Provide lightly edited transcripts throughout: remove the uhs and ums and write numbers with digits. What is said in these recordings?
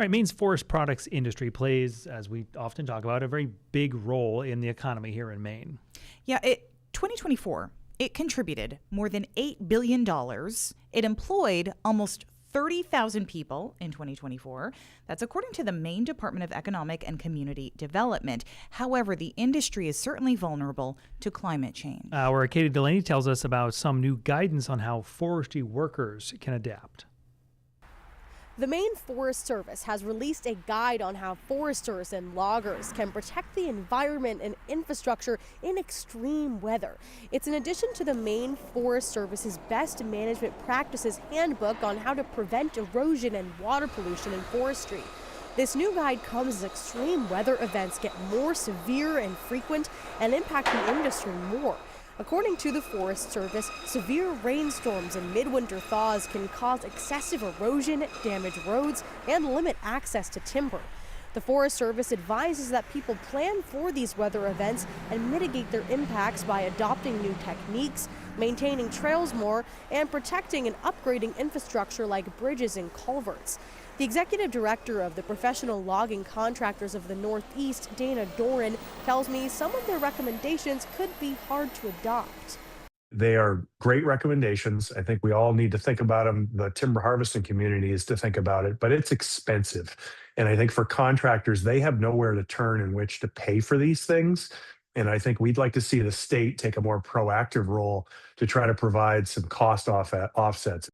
Right, Maine's forest products industry plays, as we often talk about, a very big role in the economy here in Maine. Yeah, 2024, it contributed more than $8 billion. It employed almost 30,000 people in 2024. That's according to the Maine Department of Economic and Community Development. However, the industry is certainly vulnerable to climate change. Where Katie Delaney tells us about some new guidance on how forestry workers can adapt. The Maine Forest Service has released a guide on how foresters and loggers can protect the environment and infrastructure in extreme weather. It's in addition to the Maine Forest Service's Best Management Practices Handbook on how to prevent erosion and water pollution in forestry. This new guide comes as extreme weather events get more severe and frequent and impact the industry more. According to the Forest Service, severe rainstorms and midwinter thaws can cause excessive erosion, damage roads, and limit access to timber. The Forest Service advises that people plan for these weather events and mitigate their impacts by adopting new techniques, maintaining trails more, and protecting and upgrading infrastructure like bridges and culverts. The executive director of the Professional Logging Contractors of the Northeast, Dana Doran, tells me some of their recommendations could be hard to adopt. They are great recommendations. I think we all need to think about them. The timber harvesting community is to think about it, but it's expensive. And I think for contractors, they have nowhere to turn in which to pay for these things. And I think we'd like to see the state take a more proactive role to try to provide some offsets.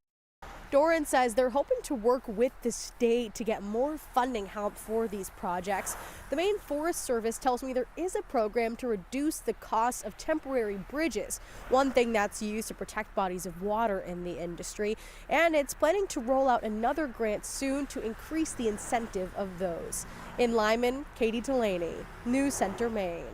Doran says they're hoping to work with the state to get more funding help for these projects. The Maine Forest Service tells me there is a program to reduce the cost of temporary bridges, one thing that's used to protect bodies of water in the industry, and it's planning to roll out another grant soon to increase the incentive of those. In Lyman, Katie Delaney, News Center, Maine.